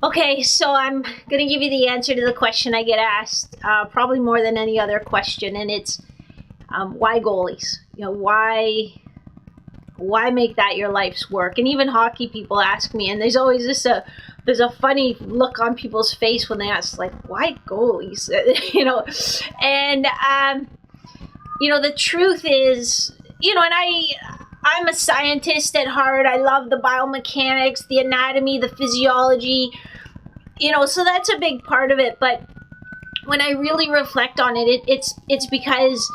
Okay, so I'm going to give you the answer to the question I get asked, probably more than any other question, and it's why goalies? Why make that your life's work? And even hockey people ask me, and there's always there's a funny look on people's face when they ask, like, why goalies? And the truth is, and I'm a scientist at heart. I love the biomechanics, the anatomy, the physiology, so that's a big part of it. But when I really reflect on it, it's because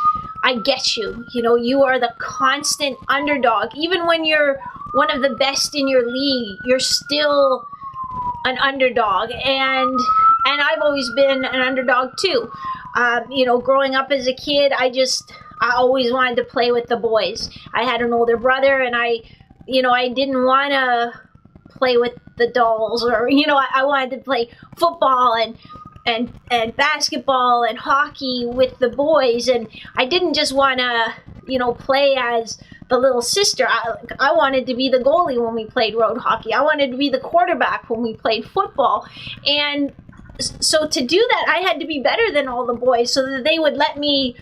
I get you. You are the constant underdog. Even when you're one of the best in your league, you're still an underdog. And I've always been an underdog too. Growing up as a kid, I always wanted to play with the boys. I had an older brother, and I didn't want to play with the dolls, or I wanted to play football and basketball and hockey with the boys, and I didn't just want to play as the little sister. I wanted to be the goalie when we played road hockey. I wanted to be the quarterback when we played football. And so to do that, I had to be better than all the boys so that they would let me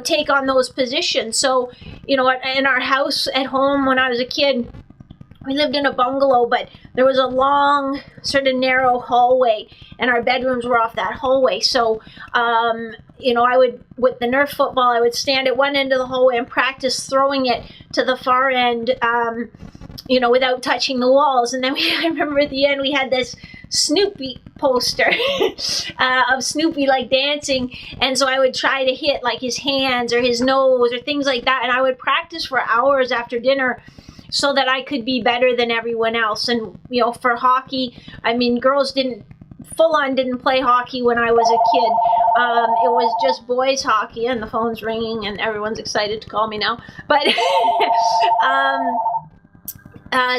take on those positions. So in our house at home when I was a kid, we lived in a bungalow, but there was a long, sort of narrow hallway, and our bedrooms were off that hallway. So, I would, with the Nerf football, I would stand at one end of the hallway and practice throwing it to the far end, without touching the walls. And then I remember at the end, we had this Snoopy poster of Snoopy like dancing, and so I would try to hit like his hands or his nose or things like that, and I would practice for hours after dinner so that I could be better than everyone else. And for hockey, girls didn't play hockey when I was a kid. It was just boys hockey, and the phone's ringing and everyone's excited to call me now. But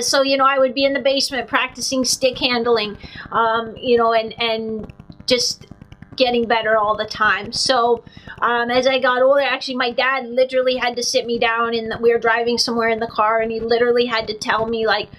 so I would be in the basement practicing stick handling, and just getting better all the time. So as I got older, actually my dad literally had to sit me down, and we were driving somewhere in the car, and he literally had to tell me, like,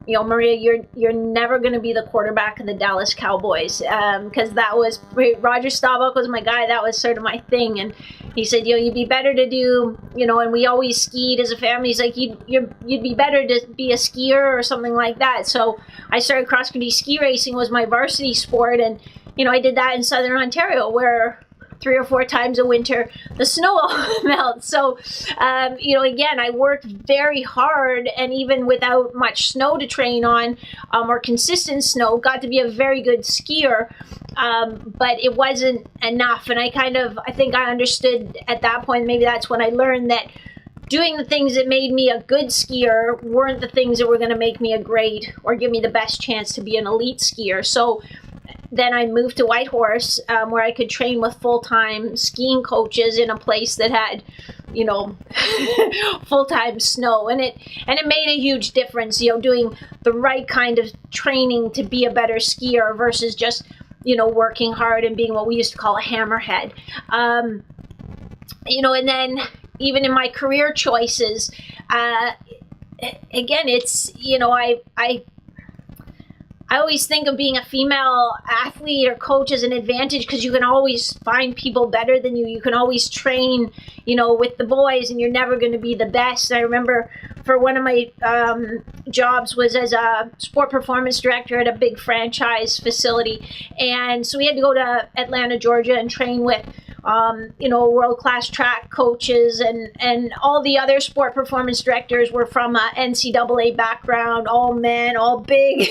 Maria, you're never going to be the quarterback of the Dallas Cowboys, because that was Roger Staubach was my guy. That was sort of my thing. And he said, you'd be better to do, and we always skied as a family. He's like, you'd be better to be a skier or something like that. So I started cross country ski racing, was my varsity sport, and I did that in Southern Ontario, where 3 or 4 times a winter the snow melts. So, again, I worked very hard, and even without much snow to train on, or consistent snow, got to be a very good skier. But it wasn't enough. And I think I understood at that point, maybe that's when I learned that doing the things that made me a good skier weren't the things that were going to make me a great or give me the best chance to be an elite skier. So then I moved to Whitehorse, where I could train with full-time skiing coaches in a place that had, full-time snow. And it made a huge difference, doing the right kind of training to be a better skier versus just, working hard and being what we used to call a hammerhead. And then even in my career choices, again, it's, I always think of being a female athlete or coach as an advantage, because you can always find people better than you. You can always train, with the boys, and you're never going to be the best. I remember for one of my jobs was as a sport performance director at a big franchise facility. And so we had to go to Atlanta, Georgia, and train with world-class track coaches, and all the other sport performance directors were from a NCAA background, all men, all big,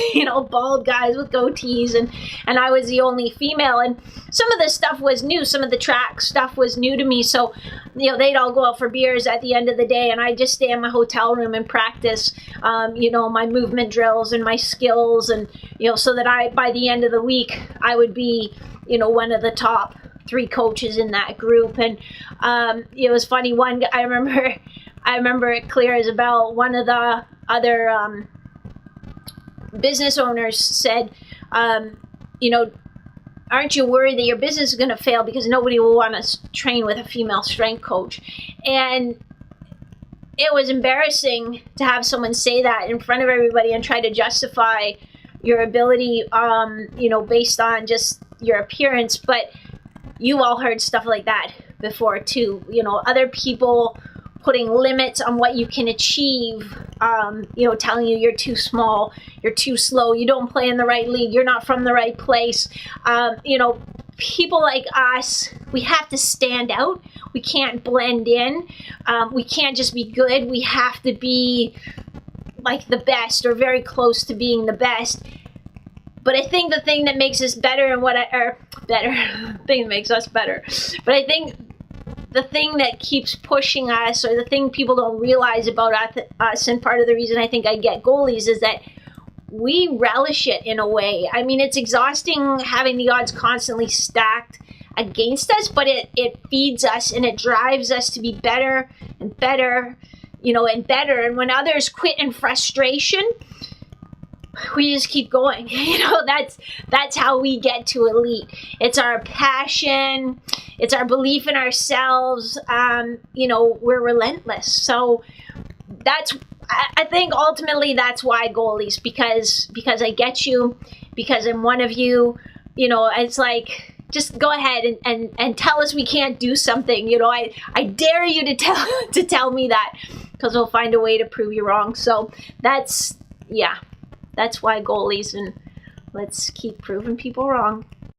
bald guys with goatees, and I was the only female. And some of the stuff was new. Some of the track stuff was new to me. So, they'd all go out for beers at the end of the day, and I'd just stay in my hotel room and practice, my movement drills and my skills, and, so that by the end of the week, I would be, one of the top 3 coaches in that group. And it was funny. I remember it clear as a bell. One of the other business owners said, aren't you worried that your business is going to fail because nobody will want to train with a female strength coach? And it was embarrassing to have someone say that in front of everybody and try to justify your ability, based on just your appearance. But you all heard stuff like that before too. Other people putting limits on what you can achieve, telling you you're too small, you're too slow, you don't play in the right league, you're not from the right place. People like us, we have to stand out. We can't blend in. We can't just be good. We have to be like the best or very close to being the best. But I think the thing that makes us better and thing that makes us better. But I think the thing that keeps pushing us, or the thing people don't realize about us, and part of the reason I think I get goalies, is that we relish it in a way. I mean, it's exhausting having the odds constantly stacked against us, but it feeds us and it drives us to be better and better, and better. And when others quit in frustration, we just keep going. That's how we get to elite. It's our passion. It's our belief in ourselves. We're relentless. So I think ultimately that's why goalies, because I get you, because I'm one of you. It's like, just go ahead and tell us we can't do something. I dare you to tell me that, because we'll find a way to prove you wrong. So that's why goalies, and let's keep proving people wrong.